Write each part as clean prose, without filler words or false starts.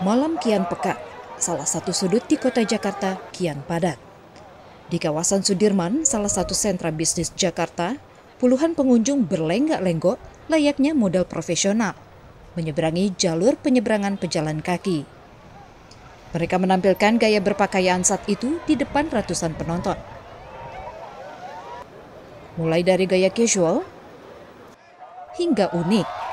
Malam kian pekat, salah satu sudut di kota Jakarta kian padat. Di kawasan Sudirman, salah satu sentra bisnis Jakarta, puluhan pengunjung berlenggak-lenggok layaknya model profesional, menyeberangi jalur penyeberangan pejalan kaki. Mereka menampilkan gaya berpakaian saat itu di depan ratusan penonton. Mulai dari gaya casual hingga unik.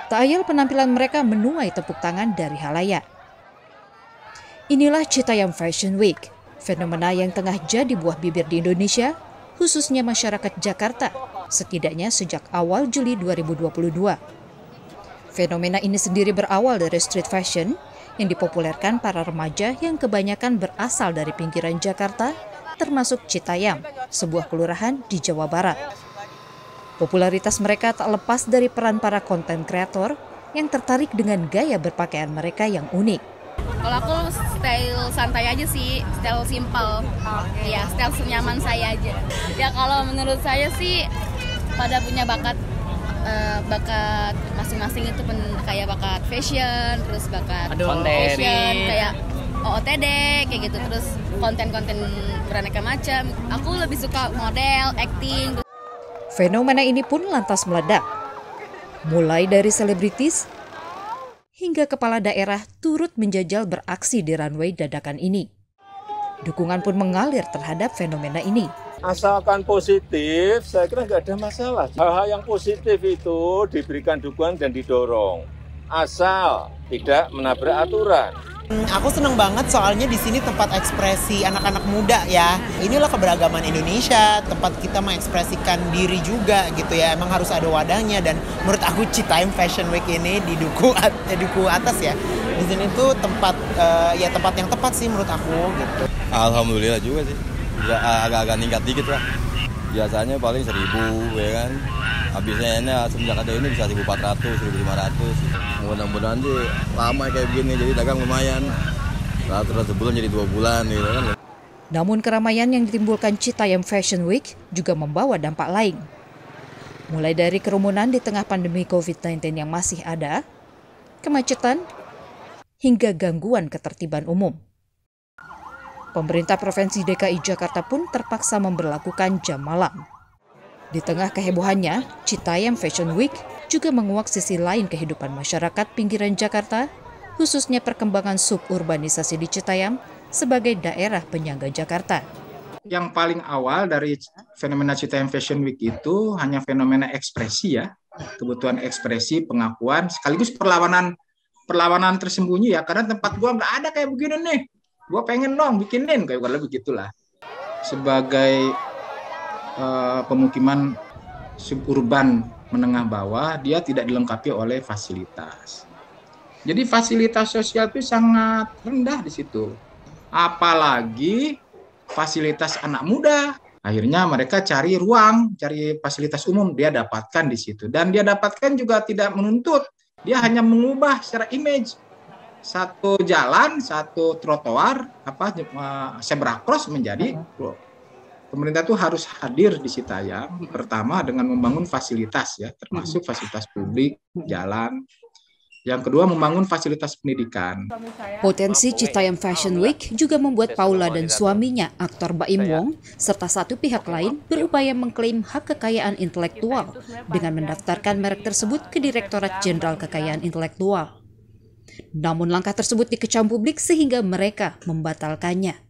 Tak ayal penampilan mereka menuai tepuk tangan dari halayak. Inilah Citayam Fashion Week, fenomena yang tengah jadi buah bibir di Indonesia, khususnya masyarakat Jakarta, setidaknya sejak awal Juli 2022. Fenomena ini sendiri berawal dari street fashion yang dipopulerkan para remaja yang kebanyakan berasal dari pinggiran Jakarta, termasuk Citayam, sebuah kelurahan di Jawa Barat. Popularitas mereka tak lepas dari peran para konten kreator yang tertarik dengan gaya berpakaian mereka yang unik. Kalau aku style santai aja sih, style simple. Ya, style senyaman saya aja. Ya kalau menurut saya sih pada punya bakat masing-masing itu kayak bakat fashion, terus bakat fashion kayak OOTD kayak gitu, terus konten-konten beraneka macam. Aku lebih suka model, acting. Fenomena ini pun lantas meledak. Mulai dari selebritis hingga kepala daerah turut menjajal beraksi di runway dadakan ini. Dukungan pun mengalir terhadap fenomena ini. Asalkan positif, saya kira nggak ada masalah. Hal-hal yang positif itu diberikan dukungan dan didorong. Asal tidak menabrak aturan. Aku senang banget soalnya di sini tempat ekspresi anak-anak muda ya. Inilah keberagaman Indonesia, tempat kita mengekspresikan diri juga gitu ya. Emang harus ada wadahnya dan menurut aku Citayam Fashion Week ini di Duku atas ya. Di sini tuh tempat yang tepat sih menurut aku gitu. Alhamdulillah juga sih. Agak-agak ningkat dikit lah. Biasanya paling 1.000 ya kan. Habisnya ini semenjak ada ini bisa 1.400, 1.500 gitu. Mudah-mudahan sih lama kayak begini, jadi dagang lumayan. Terus sebulan jadi 2 bulan gitu kan. Namun keramaian yang ditimbulkan Citayam Fashion Week juga membawa dampak lain. Mulai dari kerumunan di tengah pandemi COVID-19 yang masih ada, kemacetan, hingga gangguan ketertiban umum. Pemerintah Provinsi DKI Jakarta pun terpaksa memberlakukan jam malam. Di tengah kehebohannya, Citayam Fashion Week juga menguak sisi lain kehidupan masyarakat pinggiran Jakarta, khususnya perkembangan suburbanisasi di Citayam sebagai daerah penyangga Jakarta. Yang paling awal dari fenomena Citayam Fashion Week itu hanya fenomena ekspresi ya, kebutuhan ekspresi, pengakuan, sekaligus perlawanan tersembunyi ya, karena tempat gua nggak ada kayak begini nih, gua pengen dong bikinin, kayak begitulah. Sebagai pemukiman suburban menengah bawah, dia tidak dilengkapi oleh fasilitas. Jadi fasilitas sosial itu sangat rendah di situ. Apalagi fasilitas anak muda. Akhirnya mereka cari ruang, cari fasilitas umum, dia dapatkan di situ. Dan dia dapatkan juga tidak menuntut. Dia hanya mengubah secara image. Satu jalan, satu trotoar, zebra cross menjadi pemerintah itu harus hadir di Citayam, pertama dengan membangun fasilitas ya, termasuk fasilitas publik, jalan. Yang kedua membangun fasilitas pendidikan. Potensi Citayam Fashion Week juga membuat Paula dan suaminya, aktor Baim Wong, serta satu pihak lain berupaya mengklaim hak kekayaan intelektual dengan mendaftarkan merek tersebut ke Direktorat Jenderal Kekayaan Intelektual. Namun langkah tersebut dikecam publik sehingga mereka membatalkannya.